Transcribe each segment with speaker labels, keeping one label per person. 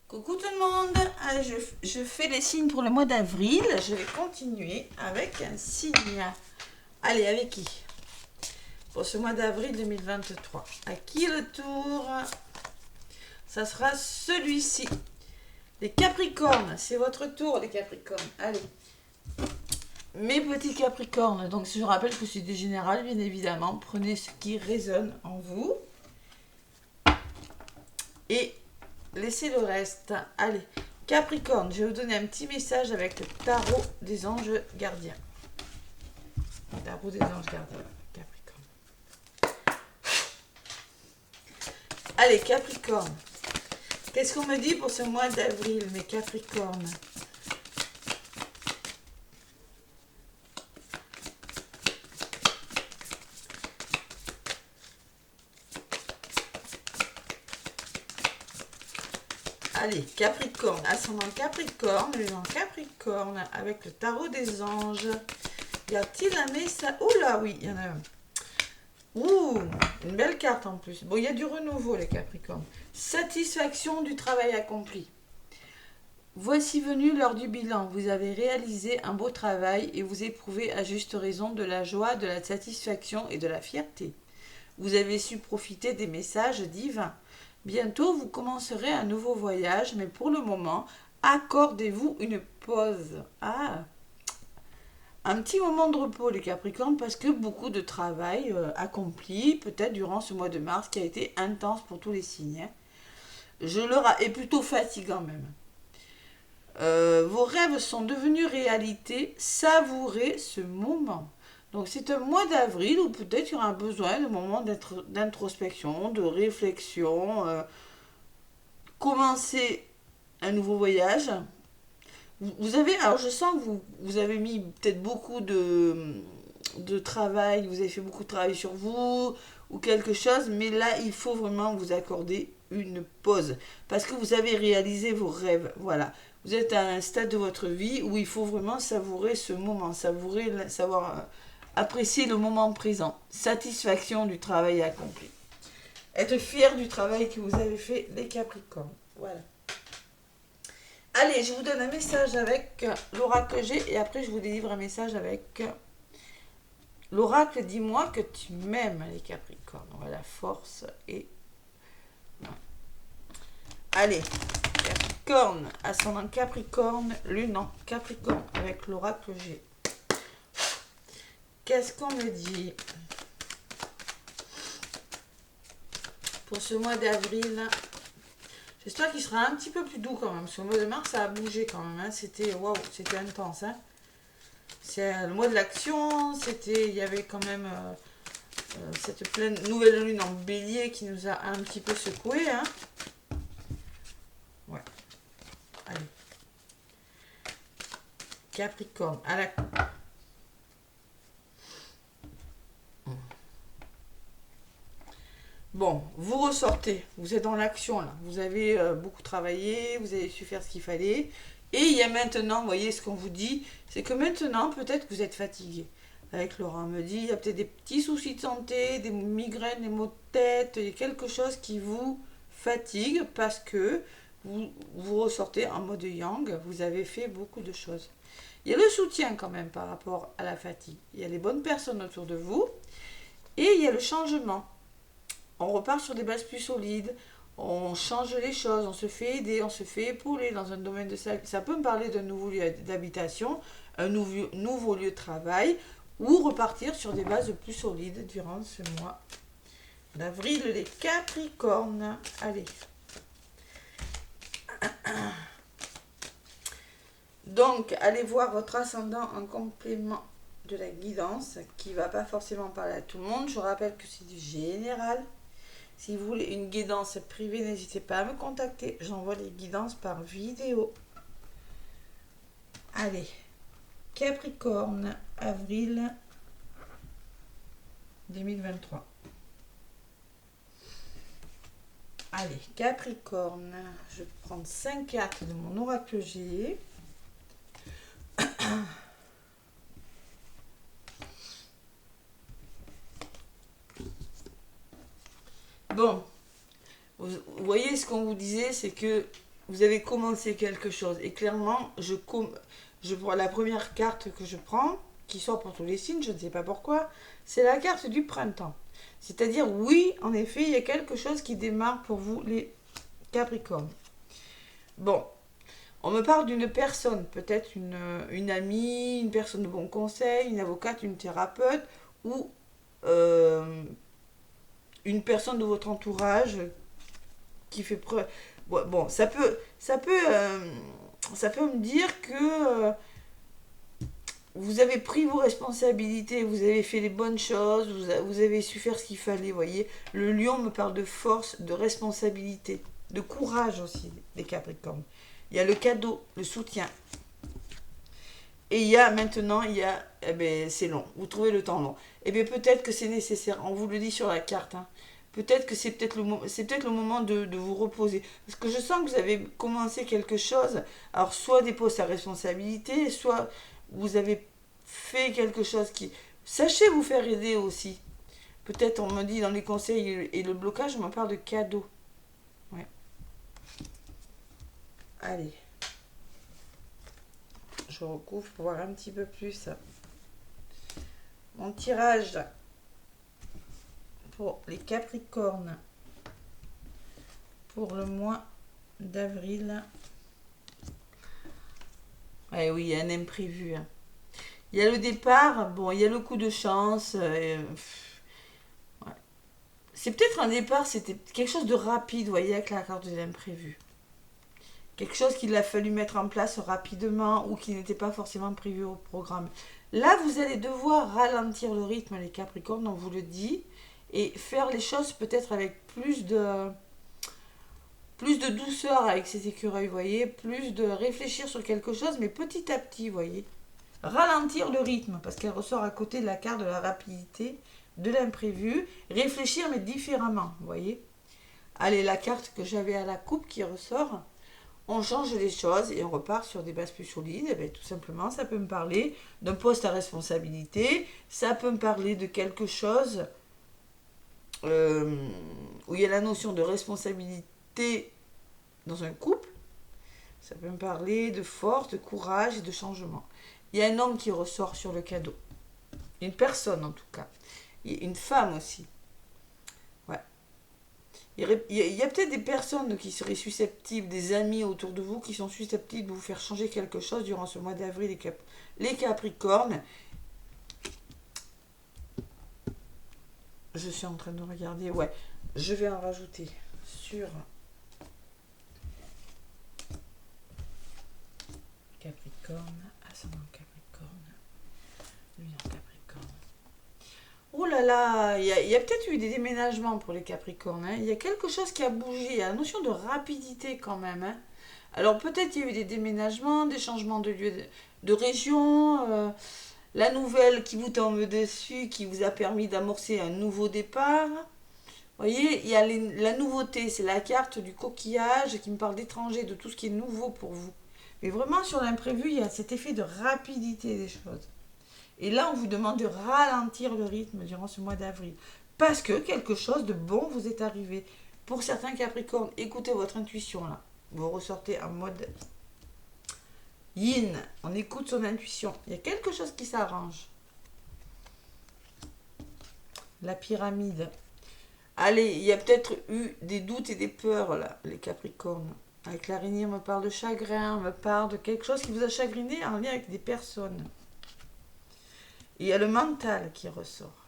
Speaker 1: Coucou tout le monde. Allez, je fais les signes pour le mois d'avril. Je vais continuer avec un signe. Allez, avec qui? Pour ce mois d'avril 2023. À qui le tour? Ça sera celui-ci. Les Capricornes. C'est votre tour, les Capricornes. Allez. Mes petits Capricornes. Donc, je rappelle que c'est du général, bien évidemment. Prenez ce qui résonne en vous. Et laissez le reste. Allez, Capricorne, je vais vous donner un petit message avec le tarot des anges gardiens. Le tarot des anges gardiens, Capricorne. Allez, Capricorne. Qu'est-ce qu'on me dit pour ce mois d'avril, mes Capricornes? Allez, Capricorne, ascendant Capricorne, lune Capricorne, avec le tarot des anges. Y a-t-il un message? Oula, oui, il y en a un. Ouh, une belle carte en plus. Bon, il y a du renouveau, les Capricornes. Satisfaction du travail accompli. Voici venu l'heure du bilan. Vous avez réalisé un beau travail et vous éprouvez à juste raison de la joie, de la satisfaction et de la fierté. Vous avez su profiter des messages divins. Bientôt, vous commencerez un nouveau voyage, mais pour le moment, accordez-vous une pause. Ah, un petit moment de repos, les Capricornes, parce que beaucoup de travail accompli, peut-être durant ce mois de mars, qui a été intense pour tous les signes. Hein. Et plutôt fatigant même. Vos rêves sont devenus réalité. Savourez ce moment. Donc c'est un mois d'avril où peut-être il y aura besoin de moments d'introspection, de réflexion. Commencer un nouveau voyage. Vous avez, alors je sens que vous avez mis peut-être beaucoup de travail, vous avez fait beaucoup de travail sur vous ou quelque chose, mais là il faut vraiment vous accorder une pause parce que vous avez réalisé vos rêves. Voilà, vous êtes à un stade de votre vie où il faut vraiment savourer ce moment, savoir apprécier le moment présent, satisfaction du travail accompli, être fier du travail que vous avez fait, les Capricornes. Voilà. Allez, je vous donne un message avec l'oracle G et après je vous délivre un message avec l'oracle. Dis-moi que tu m'aimes, les Capricornes. On va la force et... Allez, Capricorne, ascendant Capricorne, lune en Capricorne avec l'oracle G. Qu'est-ce qu'on me dit pour ce mois d'avril? J'espère qu'il sera un petit peu plus doux quand même. Ce mois de mars, ça a bougé quand même. Hein. C'était waouh, c'était intense. Hein. C'est le mois de l'action. Il y avait quand même cette pleine nouvelle lune en Bélier qui nous a un petit peu secoué. Hein. Ouais. Allez. Capricorne. À la... Bon, vous ressortez, vous êtes dans l'action là, vous avez beaucoup travaillé, vous avez su faire ce qu'il fallait, et il y a maintenant, vous voyez ce qu'on vous dit, c'est que maintenant peut-être que vous êtes fatigué. Avec Laurent me dit, il y a peut-être des petits soucis de santé, des migraines, des maux de tête, il y a quelque chose qui vous fatigue parce que vous ressortez en mode yang, vous avez fait beaucoup de choses. Il y a le soutien quand même par rapport à la fatigue, il y a les bonnes personnes autour de vous, et il y a le changement. On repart sur des bases plus solides, on change les choses, on se fait aider, on se fait épauler dans un domaine de sa vie. Ça peut me parler d'un nouveau lieu d'habitation, un nouveau lieu de travail, ou repartir sur des bases plus solides durant ce mois d'avril, les Capricornes. Allez. Donc, allez voir votre ascendant en complément de la guidance, qui ne va pas forcément parler à tout le monde. Je rappelle que c'est du général. Si vous voulez une guidance privée, n'hésitez pas à me contacter. J'envoie les guidances par vidéo. Allez, Capricorne, avril 2023. Allez, Capricorne, je vais prendre 5 cartes de mon oracle G. Bon, vous voyez ce qu'on vous disait, c'est que vous avez commencé quelque chose. Et clairement, je vois la première carte que je prends, qui sort pour tous les signes, je ne sais pas pourquoi, c'est la carte du printemps. C'est-à-dire, oui, en effet, il y a quelque chose qui démarre pour vous, les Capricornes. Bon, on me parle d'une personne, peut-être une amie, une personne de bon conseil, une avocate, une thérapeute, ou euh, une personne de votre entourage qui fait preuve. Bon, ça peut me dire que vous avez pris vos responsabilités, vous avez fait les bonnes choses, vous avez su faire ce qu'il fallait, voyez. Le lion me parle de force, de responsabilité, de courage aussi, les Capricornes. Il y a le cadeau, le soutien. Et il y a maintenant, eh ben, c'est long, vous trouvez le temps long. Eh bien peut-être que c'est nécessaire, on vous le dit sur la carte, hein. Peut-être que c'est peut-être le moment de vous reposer. Parce que je sens que vous avez commencé quelque chose, alors soit des postes à responsabilité, soit vous avez fait quelque chose qui... Sachez vous faire aider aussi. Peut-être on me dit dans les conseils et le blocage, on me parle de cadeaux. Ouais. Allez. Je recouvre pour voir un petit peu plus. Mon tirage pour les Capricornes pour le mois d'avril. Eh oui, il y a un imprévu. Hein. Il y a le départ, bon, il y a le coup de chance. Ouais. C'est peut-être un départ, c'était quelque chose de rapide, vous voyez, avec la carte de l'imprévu. Quelque chose qu'il a fallu mettre en place rapidement ou qui n'était pas forcément prévu au programme. Là, vous allez devoir ralentir le rythme, les Capricornes, on vous le dit, et faire les choses peut-être avec plus de douceur avec ces écureuils, vous voyez, plus de réfléchir sur quelque chose, mais petit à petit, vous voyez. Ralentir le rythme, parce qu'elle ressort à côté de la carte de la rapidité, de l'imprévu. Réfléchir, mais différemment, vous voyez. Allez, la carte que j'avais à la coupe qui ressort, on change les choses et on repart sur des bases plus solides. Et bien, tout simplement, ça peut me parler d'un poste à responsabilité, ça peut me parler de quelque chose où il y a la notion de responsabilité dans un couple, ça peut me parler de force, de courage et de changement. Il y a un homme qui ressort sur le cadeau. Une personne en tout cas. Une femme aussi. Ouais. Il y a peut-être des personnes qui seraient susceptibles, des amis autour de vous qui sont susceptibles de vous faire changer quelque chose durant ce mois d'avril, les Capricornes. Je suis en train de regarder, ouais. Je vais en rajouter sur Capricorne, ascendant Capricorne, lui en Capricorne. Oh là là, il y a peut-être eu des déménagements pour les Capricornes. Hein. Il y a quelque chose qui a bougé. Il y a la notion de rapidité quand même. Hein. Alors peut-être il y a eu des déménagements, des changements de lieu, de région. La nouvelle qui vous tombe dessus, qui vous a permis d'amorcer un nouveau départ. Vous voyez, il y a la nouveauté. C'est la carte du coquillage qui me parle d'étranger, de tout ce qui est nouveau pour vous. Mais vraiment sur l'imprévu, il y a cet effet de rapidité des choses. Et là, on vous demande de ralentir le rythme durant ce mois d'avril. Parce que quelque chose de bon vous est arrivé. Pour certains Capricornes, écoutez votre intuition là. Vous ressortez en mode yin. On écoute son intuition. Il y a quelque chose qui s'arrange. La pyramide. Allez, il y a peut-être eu des doutes et des peurs là, les Capricornes. Avec l'araignée, on me parle de chagrin, on me parle de quelque chose qui vous a chagriné en lien avec des personnes. Et il y a le mental qui ressort.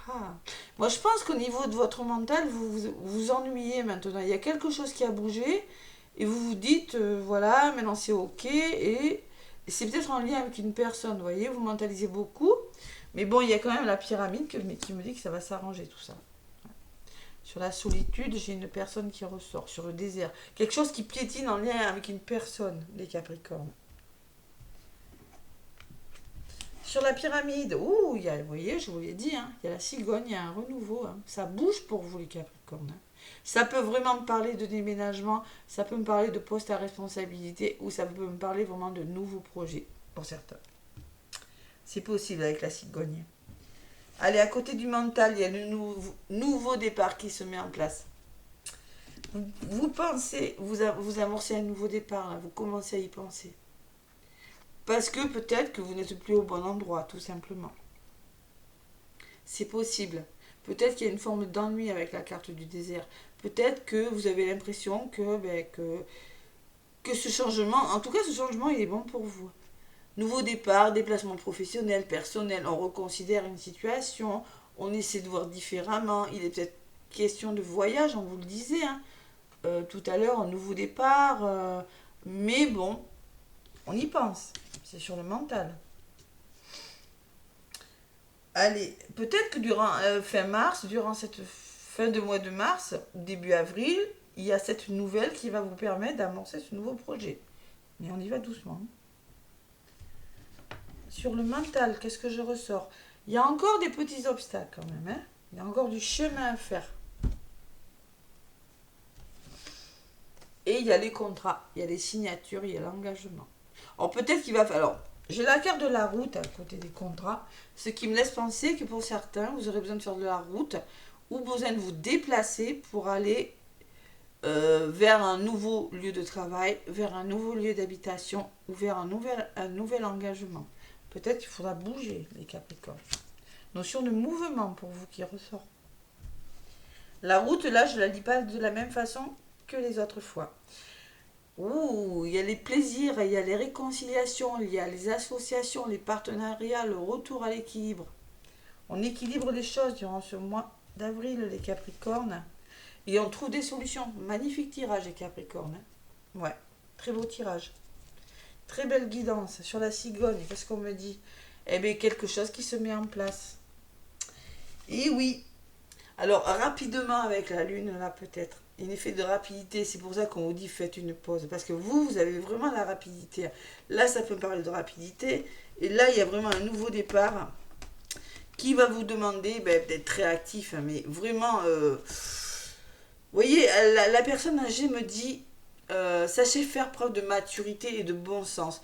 Speaker 1: Ah. Moi, je pense qu'au niveau de votre mental, vous ennuyez maintenant. Il y a quelque chose qui a bougé et vous vous dites, voilà, maintenant c'est OK. Et c'est peut-être en lien avec une personne, vous voyez, vous mentalisez beaucoup. Mais bon, il y a quand même la pyramide qui me dit que ça va s'arranger tout ça. Sur la solitude, j'ai une personne qui ressort. Sur le désert, quelque chose qui piétine en lien avec une personne, les Capricornes. Sur la pyramide, vous voyez, je vous l'ai dit, hein, il y a la cigogne, il y a un renouveau. Hein. Ça bouge pour vous, les Capricornes. Hein. Ça peut vraiment me parler de déménagement, ça peut me parler de poste à responsabilité, ou ça peut me parler vraiment de nouveaux projets, pour certains. C'est possible avec la cigogne. Allez, à côté du mental, il y a le nouveau départ qui se met en place. Vous pensez, vous amorcez un nouveau départ, là, vous commencez à y penser. Parce que peut-être que vous n'êtes plus au bon endroit, tout simplement. C'est possible. Peut-être qu'il y a une forme d'ennui avec la carte du désert. Peut-être que vous avez l'impression que ce changement, en tout cas ce changement, il est bon pour vous. Nouveau départ, déplacement professionnel, personnel, on reconsidère une situation, on essaie de voir différemment. Il est peut-être question de voyage, on vous le disait, hein. Tout à l'heure, un nouveau départ. Mais bon, on y pense. C'est sur le mental. Allez, peut-être que durant fin mars, durant cette fin de mois de mars, début avril, il y a cette nouvelle qui va vous permettre d'amorcer ce nouveau projet. Mais on y va doucement. Sur le mental, qu'est-ce que je ressors? Il y a encore des petits obstacles quand même, hein. Il y a encore du chemin à faire. Et il y a les contrats, il y a les signatures, il y a l'engagement. Alors peut-être qu'il va falloir... J'ai la carte de la route à côté des contrats, ce qui me laisse penser que pour certains, vous aurez besoin de faire de la route ou besoin de vous déplacer pour aller vers un nouveau lieu de travail, vers un nouveau lieu d'habitation ou vers un nouvel engagement. Peut-être qu'il faudra bouger, les Capricornes. Notion de mouvement pour vous qui ressort. La route, là, je ne la lis pas de la même façon que les autres fois. Ouh, il y a les plaisirs, il y a les réconciliations, il y a les associations, les partenariats, le retour à l'équilibre. On équilibre les choses durant ce mois d'avril, les Capricornes. Et on trouve des solutions. Magnifique tirage, les Capricornes. Ouais, très beau tirage. Très belle guidance. Sur la cigogne, qu'est-ce qu'on me dit? Eh bien, quelque chose qui se met en place. Et oui. Alors, rapidement avec la lune, là, peut-être. Un effet de rapidité, c'est pour ça qu'on vous dit faites une pause. Parce que vous avez vraiment la rapidité. Là, ça peut parler de rapidité. Et là, il y a vraiment un nouveau départ qui va vous demander d'être très actif. Mais vraiment, vous voyez, la personne âgée me dit sachez faire preuve de maturité et de bon sens.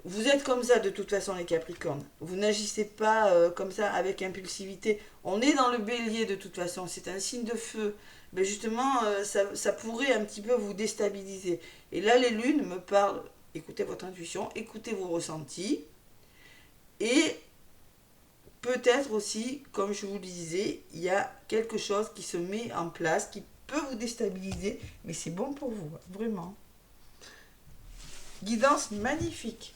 Speaker 1: Vous êtes comme ça de toute façon les Capricornes. Vous n'agissez pas comme ça avec impulsivité. On est dans le bélier de toute façon. C'est un signe de feu. Mais justement, ça pourrait un petit peu vous déstabiliser. Et là, les lunes me parlent. Écoutez votre intuition, écoutez vos ressentis. Et peut-être aussi, comme je vous le disais, il y a quelque chose qui se met en place, qui peut vous déstabiliser. Mais c'est bon pour vous, vraiment. Guidance magnifique.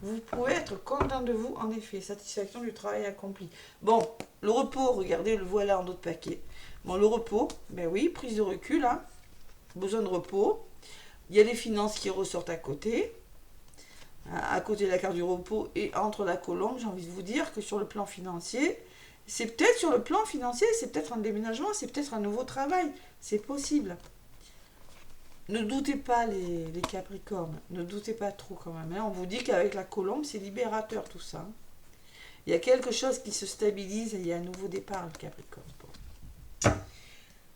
Speaker 1: Vous pouvez être content de vous, en effet. Satisfaction du travail accompli. Bon, le repos, regardez, le voilà en d'autres paquets. Bon, le repos, ben oui, prise de recul, hein. Besoin de repos. Il y a les finances qui ressortent à côté. À côté de la carte du repos et entre la colombe, j'ai envie de vous dire que sur le plan financier, c'est peut-être sur le plan financier, c'est peut-être un déménagement, c'est peut-être un nouveau travail. C'est possible. Ne doutez pas les Capricornes, ne doutez pas trop quand même. Hein. On vous dit qu'avec la colombe, c'est libérateur tout ça. Il y a quelque chose qui se stabilise et il y a un nouveau départ, le Capricorne.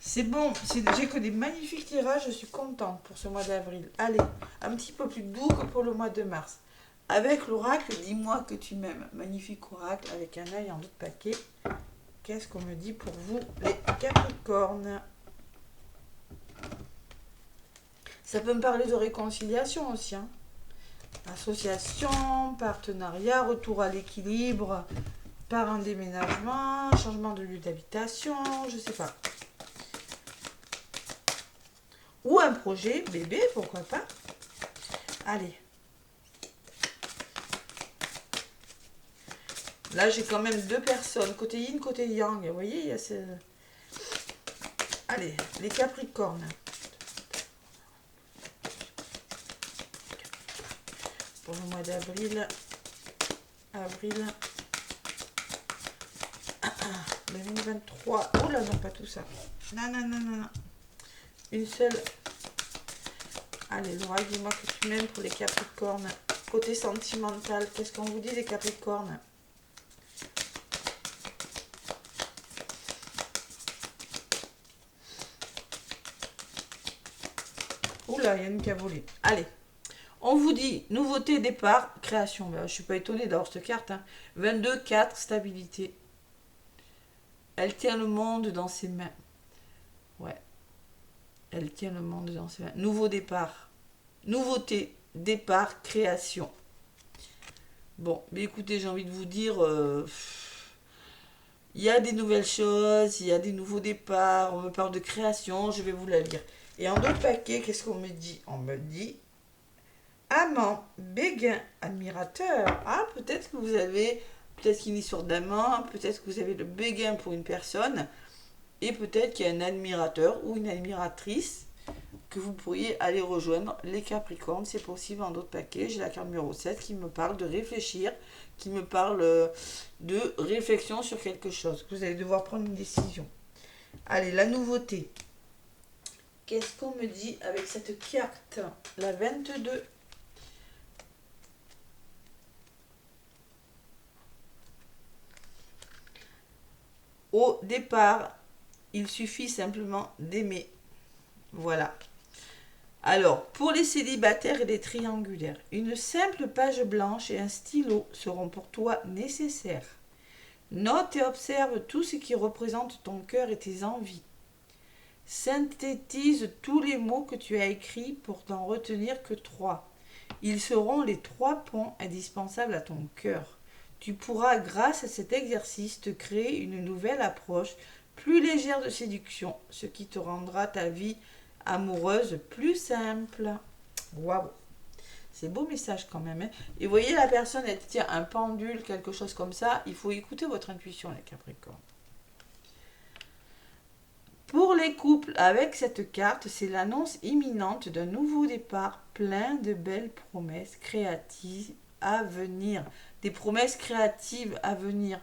Speaker 1: C'est bon, j'ai que des magnifiques tirages, je suis contente pour ce mois d'avril. Allez, un petit peu plus doux que pour le mois de mars. Avec l'oracle, dis-moi que tu m'aimes. Magnifique oracle avec un œil en d'autres paquets. Qu'est-ce qu'on me dit pour vous, les Capricornes? Ça peut me parler de réconciliation aussi. Hein. Association, partenariat, retour à l'équilibre, par un déménagement, changement de lieu d'habitation, je sais pas. Ou un projet bébé, pourquoi pas. Allez. Là, j'ai quand même deux personnes, côté yin, côté yang. Vous voyez, il y a ce... Allez, les Capricornes. Pour le mois d'avril. Avril. 2023. Oh là, non, pas tout ça. Non, non, non, non, non. Une seule. Allez, Laura, dis-moi que tu m'aimes pour les Capricornes. Côté sentimental, qu'est-ce qu'on vous dit, les Capricornes? Oula, il y a une qui a volé. Allez. On vous dit, nouveauté, départ, création. Ben, je ne suis pas étonnée d'avoir cette carte. Hein. 22, 4, stabilité. Elle tient le monde dans ses mains. Ouais. Elle tient le monde dans ses mains. Nouveau départ. Nouveauté. Départ. Création. Bon, mais écoutez, j'ai envie de vous dire... il y a des nouvelles choses, il y a des nouveaux départs, on me parle de création, je vais vous la lire. Et en d'autres paquets, qu'est-ce qu'on me dit? On me dit amant, béguin, admirateur. Ah, peut-être que vous avez peut-être une histoire d'amant, peut-être que vous avez le béguin pour une personne, et peut-être qu'il y a un admirateur ou une admiratrice que vous pourriez aller rejoindre. Les Capricornes, c'est possible en d'autres paquets. J'ai la carte numéro 7 qui me parle de réfléchir, qui me parle de réflexion sur quelque chose. Vous allez devoir prendre une décision. Allez, la nouveauté. Qu'est-ce qu'on me dit avec cette carte? La 22. Au départ, il suffit simplement d'aimer. Voilà. Alors, pour les célibataires et les triangulaires, une simple page blanche et un stylo seront pour toi nécessaires. Note et observe tout ce qui représente ton cœur et tes envies. Synthétise tous les mots que tu as écrits pour n'en retenir que 3. Ils seront les 3 ponts indispensables à ton cœur. Tu pourras, grâce à cet exercice, te créer une nouvelle approche plus légère de séduction, ce qui te rendra ta vie amoureuse plus simple. Waouh! C'est beau message quand même. Hein. Et vous voyez, la personne, elle tient un pendule, quelque chose comme ça. Il faut écouter votre intuition, les Capricornes. Pour les couples, avec cette carte, c'est l'annonce imminente d'un nouveau départ plein de belles promesses créatives à venir. Des promesses créatives à venir.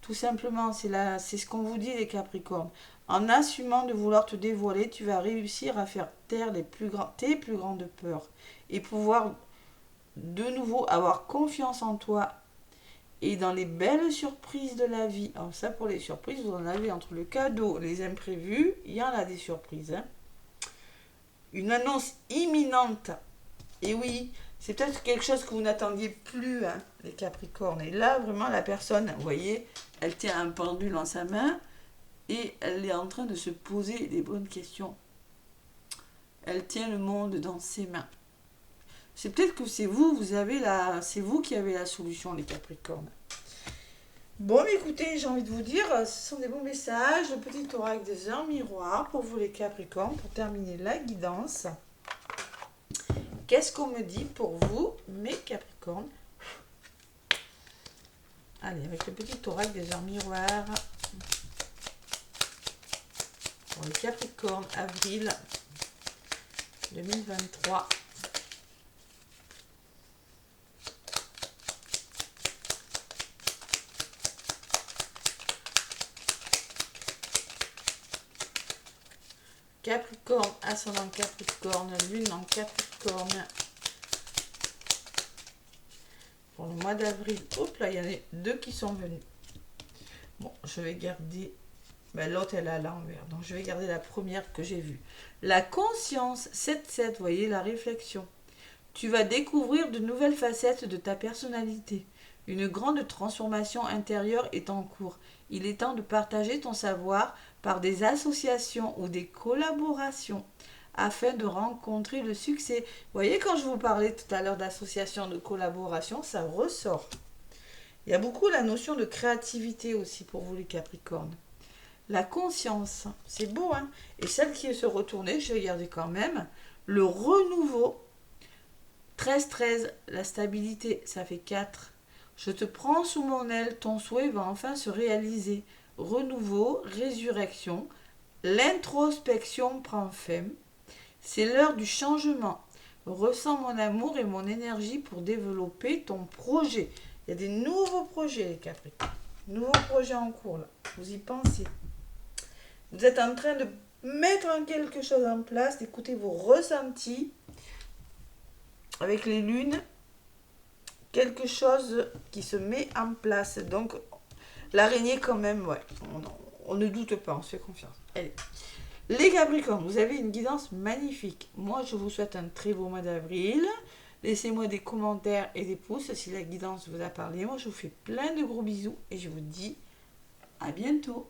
Speaker 1: Tout simplement, c'est ce qu'on vous dit, les Capricornes. En assumant de vouloir te dévoiler, tu vas réussir à faire taire tes plus grandes peurs et pouvoir de nouveau avoir confiance en toi et dans les belles surprises de la vie. Alors ça, pour les surprises, vous en avez entre le cadeau, les imprévus, il y en a des surprises. Hein. Une annonce imminente. Et oui, c'est peut-être quelque chose que vous n'attendiez plus, hein, les Capricornes. Et là, vraiment, la personne, vous voyez, elle tient un pendule en sa main et elle est en train de se poser des bonnes questions. Elle tient le monde dans ses mains. C'est peut-être que c'est vous qui avez la solution, les Capricornes. Bon, mais écoutez, j'ai envie de vous dire, ce sont des bons messages. Le petit oracle des heures miroirs pour vous, les Capricornes, pour terminer la guidance. Qu'est-ce qu'on me dit pour vous, mes Capricornes? Allez, avec le petit oracle des heures miroirs. Pour les Capricornes, avril 2023. Capricorne, ascendant Capricorne, lune en Capricorne. Pour le mois d'avril, hop là, il y en a 2 qui sont venus. Bon, je vais garder... Ben, l'autre, elle est à l'envers. Donc, je vais garder la première que j'ai vue. La conscience, 7-7, vous voyez, la réflexion. Tu vas découvrir de nouvelles facettes de ta personnalité. Une grande transformation intérieure est en cours. Il est temps de partager ton savoir par des associations ou des collaborations afin de rencontrer le succès. Vous voyez, quand je vous parlais tout à l'heure d'association, de collaboration, ça ressort. Il y a beaucoup la notion de créativité aussi pour vous, les Capricornes. La conscience, c'est beau, hein? Et celle qui est se retourner, je vais garder quand même. Le renouveau, 13-13, la stabilité, ça fait 4. Je te prends sous mon aile, ton souhait va enfin se réaliser. Renouveau, résurrection, l'introspection prend fin. C'est l'heure du changement. Ressens mon amour et mon énergie pour développer ton projet. Il y a des nouveaux projets, les Capricornes. Nouveaux projets en cours, là. Vous y pensez. Vous êtes en train de mettre quelque chose en place, d'écouter vos ressentis. Avec les lunes, quelque chose qui se met en place. Donc, l'araignée quand même, ouais. On ne doute pas, on se fait confiance. Allez. Les Capricornes, vous avez une guidance magnifique. Moi, je vous souhaite un très beau mois d'avril. Laissez-moi des commentaires et des pouces si la guidance vous a parlé. Moi, je vous fais plein de gros bisous et je vous dis à bientôt.